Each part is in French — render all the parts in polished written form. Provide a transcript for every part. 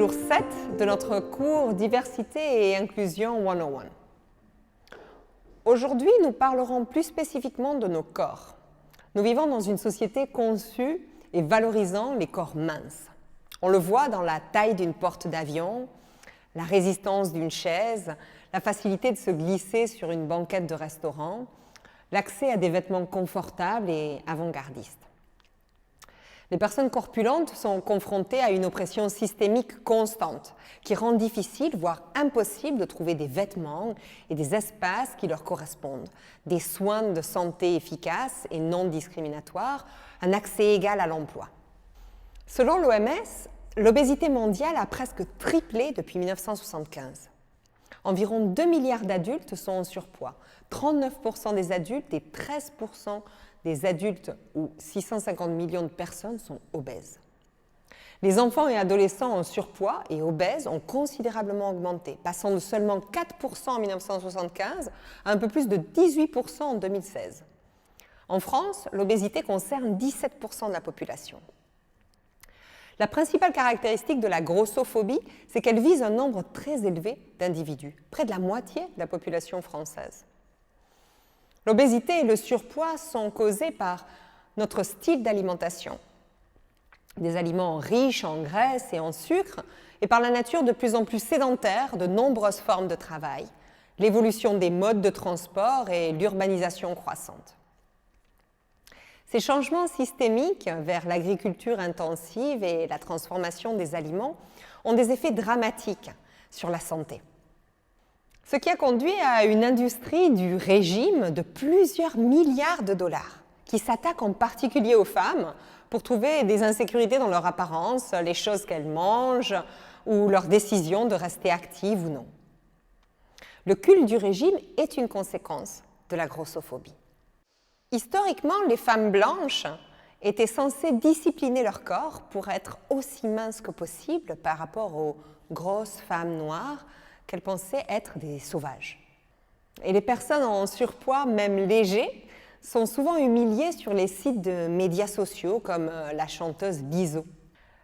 jour 7 de notre cours Diversité et Inclusion 101. Aujourd'hui, nous parlerons plus spécifiquement de nos corps. Nous vivons dans une société conçue et valorisant les corps minces. On le voit dans la taille d'une porte d'avion, la résistance d'une chaise, la facilité de se glisser sur une banquette de restaurant, l'accès à des vêtements confortables et avant-gardistes. Les personnes corpulentes sont confrontées à une oppression systémique constante qui rend difficile, voire impossible, de trouver des vêtements et des espaces qui leur correspondent, des soins de santé efficaces et non discriminatoires, un accès égal à l'emploi. Selon l'OMS, l'obésité mondiale a presque triplé depuis 1975. Environ 2 milliards d'adultes sont en surpoids, 39% des adultes et 13% des adultes ou 650 millions de personnes sont obèses. Les enfants et adolescents en surpoids et obèses ont considérablement augmenté, passant de seulement 4% en 1975 à un peu plus de 18% en 2016. En France, l'obésité concerne 17% de la population. La principale caractéristique de la grossophobie, c'est qu'elle vise un nombre très élevé d'individus, près de la moitié de la population française. L'obésité et le surpoids sont causés par notre style d'alimentation, des aliments riches en graisse et en sucre, et par la nature de plus en plus sédentaire de nombreuses formes de travail, l'évolution des modes de transport et l'urbanisation croissante. Ces changements systémiques vers l'agriculture intensive et la transformation des aliments ont des effets dramatiques sur la santé. Ce qui a conduit à une industrie du régime de plusieurs milliards de dollars, qui s'attaque en particulier aux femmes pour trouver des insécurités dans leur apparence, les choses qu'elles mangent ou leur décision de rester active ou non. Le culte du régime est une conséquence de la grossophobie. Historiquement, les femmes blanches étaient censées discipliner leur corps pour être aussi minces que possible par rapport aux grosses femmes noires qu'elles pensaient être des sauvages. Et les personnes en surpoids, même léger, sont souvent humiliées sur les sites de médias sociaux comme la chanteuse Lizzo.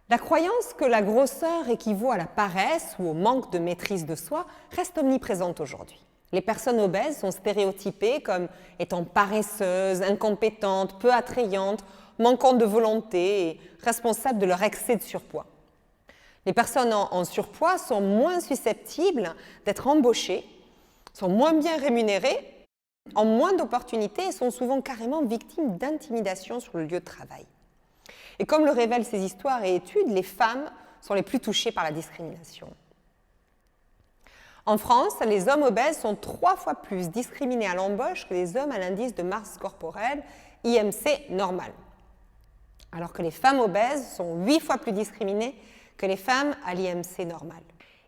La croyance que la grosseur équivaut à la paresse ou au manque de maîtrise de soi reste omniprésente aujourd'hui. Les personnes obèses sont stéréotypées comme étant paresseuses, incompétentes, peu attrayantes, manquant de volonté et responsables de leur excès de surpoids. Les personnes en surpoids sont moins susceptibles d'être embauchées, sont moins bien rémunérées, ont moins d'opportunités et sont souvent carrément victimes d'intimidation sur le lieu de travail. Et comme le révèlent ces histoires et études, les femmes sont les plus touchées par la discrimination. En France, les hommes obèses sont 3 fois plus discriminés à l'embauche que les hommes à l'indice de masse corporelle IMC normal, alors que les femmes obèses sont 8 fois plus discriminées que les femmes à l'IMC normal.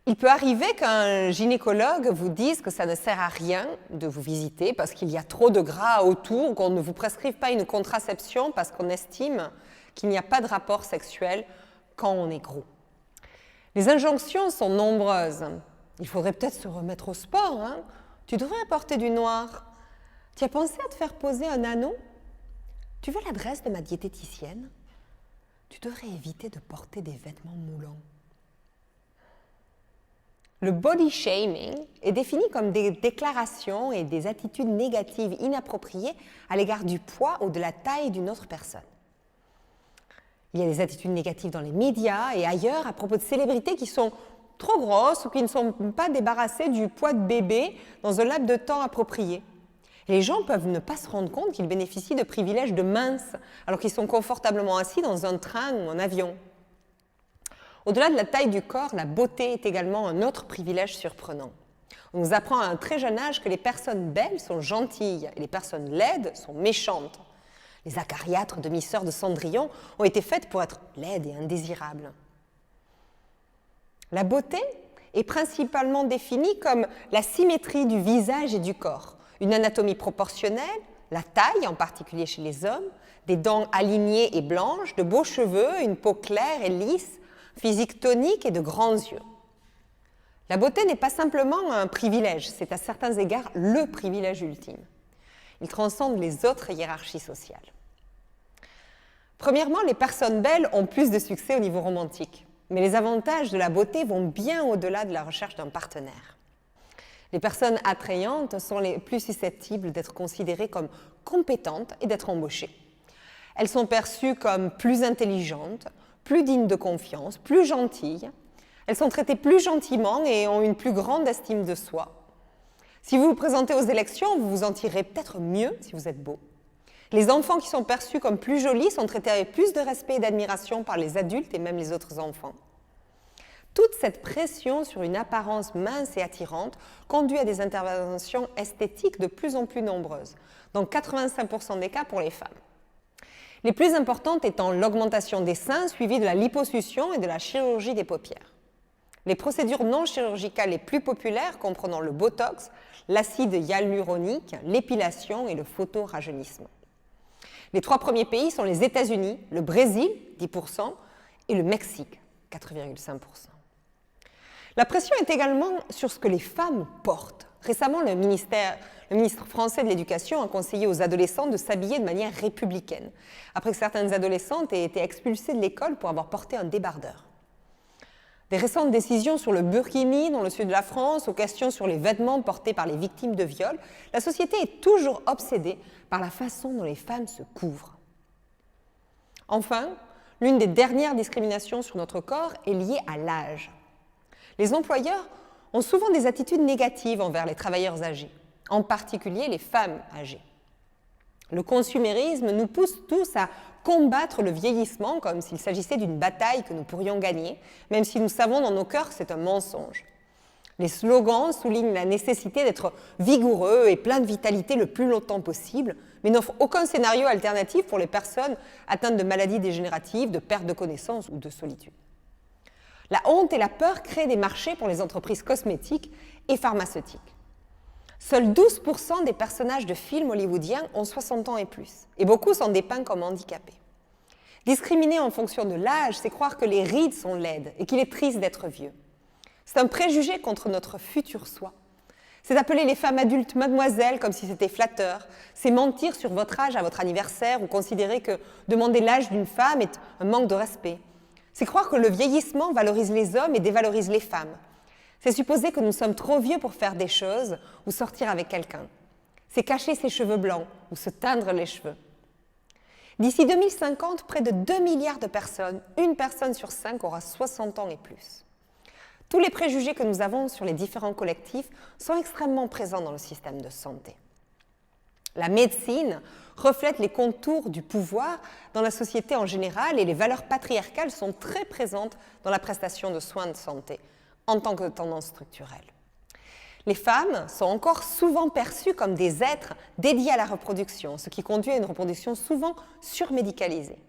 Il peut arriver qu'un gynécologue vous dise que ça ne sert à rien de vous visiter parce qu'il y a trop de gras autour, qu'on ne vous prescrive pas une contraception parce qu'on estime qu'il n'y a pas de rapport sexuel quand on est gros. Les injonctions sont nombreuses. Il faudrait peut-être se remettre au sport, hein? Tu devrais apporter du noir. Tu as pensé à te faire poser un anneau? Tu veux l'adresse de ma diététicienne? Tu devrais éviter de porter des vêtements moulants. Le body shaming est défini comme des déclarations et des attitudes négatives inappropriées à l'égard du poids ou de la taille d'une autre personne. Il y a des attitudes négatives dans les médias et ailleurs à propos de célébrités qui sont trop grosses ou qui ne sont pas débarrassées du poids de bébé dans un laps de temps approprié. Les gens peuvent ne pas se rendre compte qu'ils bénéficient de privilèges de mince alors qu'ils sont confortablement assis dans un train ou un avion. Au-delà de la taille du corps, la beauté est également un autre privilège surprenant. On nous apprend à un très jeune âge que les personnes belles sont gentilles et les personnes laides sont méchantes. Les acariâtres demi-sœurs de Cendrillon ont été faites pour être laides et indésirables. La beauté est principalement définie comme la symétrie du visage et du corps, une anatomie proportionnelle, la taille, en particulier chez les hommes, des dents alignées et blanches, de beaux cheveux, une peau claire et lisse, physique tonique et de grands yeux. La beauté n'est pas simplement un privilège, c'est à certains égards le privilège ultime. Il transcende les autres hiérarchies sociales. Premièrement, les personnes belles ont plus de succès au niveau romantique. Mais les avantages de la beauté vont bien au-delà de la recherche d'un partenaire. Les personnes attrayantes sont les plus susceptibles d'être considérées comme compétentes et d'être embauchées. Elles sont perçues comme plus intelligentes, plus dignes de confiance, plus gentilles. Elles sont traitées plus gentiment et ont une plus grande estime de soi. Si vous vous présentez aux élections, vous vous en tirerez peut-être mieux si vous êtes beau. Les enfants qui sont perçus comme plus jolis sont traités avec plus de respect et d'admiration par les adultes et même les autres enfants. Toute cette pression sur une apparence mince et attirante conduit à des interventions esthétiques de plus en plus nombreuses, dans 85% des cas pour les femmes. Les plus importantes étant l'augmentation des seins suivie de la liposuction et de la chirurgie des paupières. Les procédures non chirurgicales les plus populaires comprenant le botox, l'acide hyaluronique, l'épilation et le photorajeunissement. Les 3 premiers pays sont les États-Unis, le Brésil, 10%, et le Mexique, 4,5%. La pression est également sur ce que les femmes portent. Récemment, le ministre français de l'Éducation a conseillé aux adolescents de s'habiller de manière républicaine, après que certaines adolescentes aient été expulsées de l'école pour avoir porté un débardeur. Des récentes décisions sur le burkini dans le sud de la France, aux questions sur les vêtements portés par les victimes de viol, la société est toujours obsédée par la façon dont les femmes se couvrent. Enfin, l'une des dernières discriminations sur notre corps est liée à l'âge. Les employeurs ont souvent des attitudes négatives envers les travailleurs âgés, en particulier les femmes âgées. Le consumérisme nous pousse tous à combattre le vieillissement comme s'il s'agissait d'une bataille que nous pourrions gagner, même si nous savons dans nos cœurs que c'est un mensonge. Les slogans soulignent la nécessité d'être vigoureux et plein de vitalité le plus longtemps possible, mais n'offrent aucun scénario alternatif pour les personnes atteintes de maladies dégénératives, de perte de connaissance ou de solitude. La honte et la peur créent des marchés pour les entreprises cosmétiques et pharmaceutiques. Seuls 12% des personnages de films hollywoodiens ont 60 ans et plus, et beaucoup sont dépeints comme handicapés. Discriminer en fonction de l'âge, c'est croire que les rides sont laides et qu'il est triste d'être vieux. C'est un préjugé contre notre futur soi. C'est appeler les femmes adultes mademoiselles comme si c'était flatteur. C'est mentir sur votre âge à votre anniversaire ou considérer que demander l'âge d'une femme est un manque de respect. C'est croire que le vieillissement valorise les hommes et dévalorise les femmes. C'est supposer que nous sommes trop vieux pour faire des choses ou sortir avec quelqu'un. C'est cacher ses cheveux blancs ou se teindre les cheveux. D'ici 2050, près de 2 milliards de personnes, une personne sur 5 aura 60 ans et plus. Tous les préjugés que nous avons sur les différents collectifs sont extrêmement présents dans le système de santé. La médecine reflète les contours du pouvoir dans la société en général et les valeurs patriarcales sont très présentes dans la prestation de soins de santé en tant que tendance structurelle. Les femmes sont encore souvent perçues comme des êtres dédiés à la reproduction, ce qui conduit à une reproduction souvent surmédicalisée.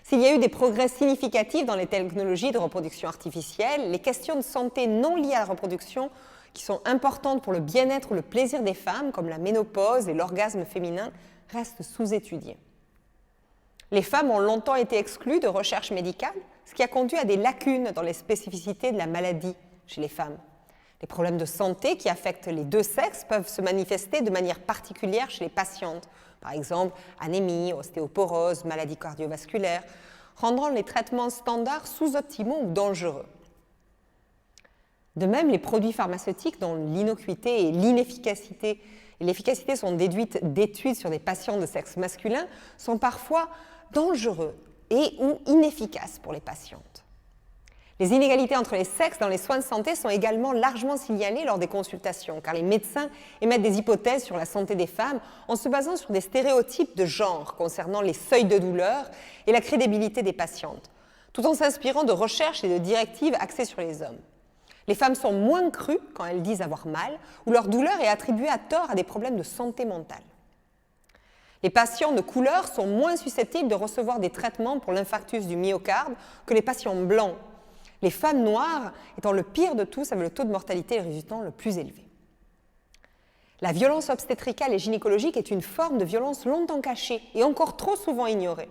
S'il y a eu des progrès significatifs dans les technologies de reproduction artificielle, les questions de santé non liées à la reproduction qui sont importantes pour le bien-être ou le plaisir des femmes, comme la ménopause et l'orgasme féminin, restent sous-étudiées. Les femmes ont longtemps été exclues de recherche médicale, ce qui a conduit à des lacunes dans les spécificités de la maladie chez les femmes. Les problèmes de santé qui affectent les deux sexes peuvent se manifester de manière particulière chez les patientes, par exemple anémie, ostéoporose, maladies cardiovasculaires, rendant les traitements standards sous-optimaux ou dangereux. De même, les produits pharmaceutiques dont l'innocuité et l'efficacité sont déduites d'études sur des patients de sexe masculin sont parfois dangereux et ou inefficaces pour les patientes. Les inégalités entre les sexes dans les soins de santé sont également largement signalées lors des consultations, car les médecins émettent des hypothèses sur la santé des femmes en se basant sur des stéréotypes de genre concernant les seuils de douleur et la crédibilité des patientes, tout en s'inspirant de recherches et de directives axées sur les hommes. Les femmes sont moins crues quand elles disent avoir mal, ou leur douleur est attribuée à tort à des problèmes de santé mentale. Les patients de couleur sont moins susceptibles de recevoir des traitements pour l'infarctus du myocarde que les patients blancs. Les femmes noires étant le pire de tous avec le taux de mortalité résultant le plus élevé. La violence obstétricale et gynécologique est une forme de violence longtemps cachée et encore trop souvent ignorée.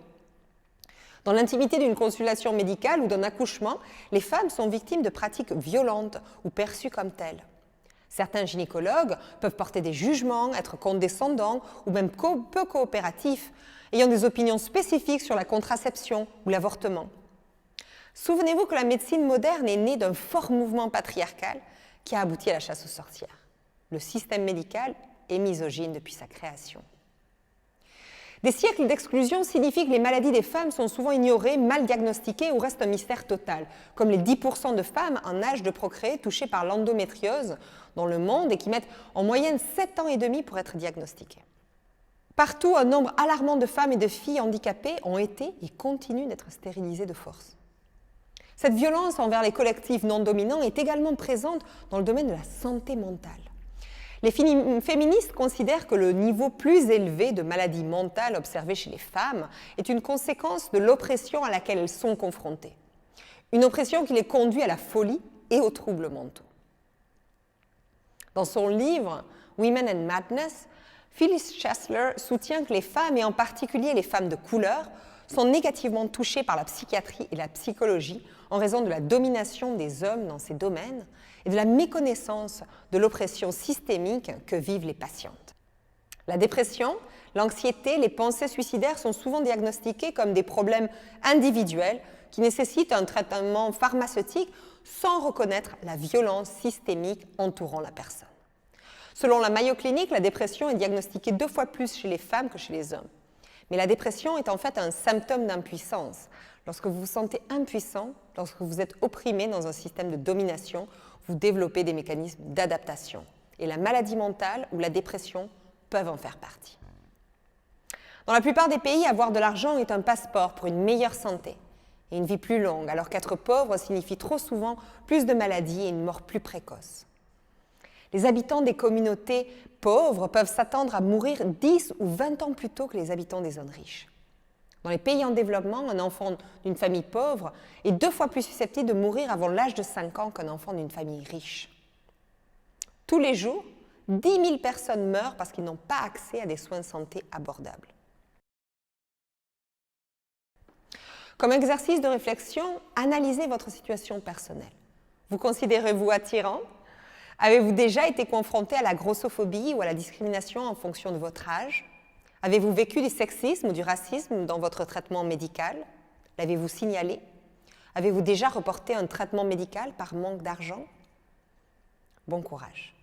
Dans l'intimité d'une consultation médicale ou d'un accouchement, les femmes sont victimes de pratiques violentes ou perçues comme telles. Certains gynécologues peuvent porter des jugements, être condescendants ou même peu coopératifs, ayant des opinions spécifiques sur la contraception ou l'avortement. Souvenez-vous que la médecine moderne est née d'un fort mouvement patriarcal qui a abouti à la chasse aux sorcières. Le système médical est misogyne depuis sa création. Des siècles d'exclusion signifient que les maladies des femmes sont souvent ignorées, mal diagnostiquées ou restent un mystère total, comme les 10% de femmes en âge de procréer touchées par l'endométriose dans le monde et qui mettent en moyenne 7 ans et demi pour être diagnostiquées. Partout, un nombre alarmant de femmes et de filles handicapées ont été et continuent d'être stérilisées de force. Cette violence envers les collectifs non dominants est également présente dans le domaine de la santé mentale. Les féministes considèrent que le niveau plus élevé de maladies mentales observé chez les femmes est une conséquence de l'oppression à laquelle elles sont confrontées. Une oppression qui les conduit à la folie et aux troubles mentaux. Dans son livre « Women and Madness », Phyllis Chesler soutient que les femmes, et en particulier les femmes de couleur, sont négativement touchées par la psychiatrie et la psychologie en raison de la domination des hommes dans ces domaines et de la méconnaissance de l'oppression systémique que vivent les patientes. La dépression, l'anxiété, les pensées suicidaires sont souvent diagnostiquées comme des problèmes individuels qui nécessitent un traitement pharmaceutique sans reconnaître la violence systémique entourant la personne. Selon la Mayo Clinic, la dépression est diagnostiquée 2 fois plus chez les femmes que chez les hommes. Mais la dépression est en fait un symptôme d'impuissance. Lorsque vous vous sentez impuissant, lorsque vous êtes opprimé dans un système de domination, vous développez des mécanismes d'adaptation. Et la maladie mentale ou la dépression peuvent en faire partie. Dans la plupart des pays, avoir de l'argent est un passeport pour une meilleure santé et une vie plus longue, alors qu'être pauvre signifie trop souvent plus de maladies et une mort plus précoce. Les habitants des communautés pauvres peuvent s'attendre à mourir 10 ou 20 ans plus tôt que les habitants des zones riches. Dans les pays en développement, un enfant d'une famille pauvre est 2 fois plus susceptible de mourir avant l'âge de 5 ans qu'un enfant d'une famille riche. Tous les jours, 10 000 personnes meurent parce qu'ils n'ont pas accès à des soins de santé abordables. Comme exercice de réflexion, analysez votre situation personnelle. Vous considérez-vous attirant ? Avez-vous déjà été confronté à la grossophobie ou à la discrimination en fonction de votre âge ? Avez-vous vécu du sexisme ou du racisme dans votre traitement médical ? L'avez-vous signalé ? Avez-vous déjà reporté un traitement médical par manque d'argent ? Bon courage.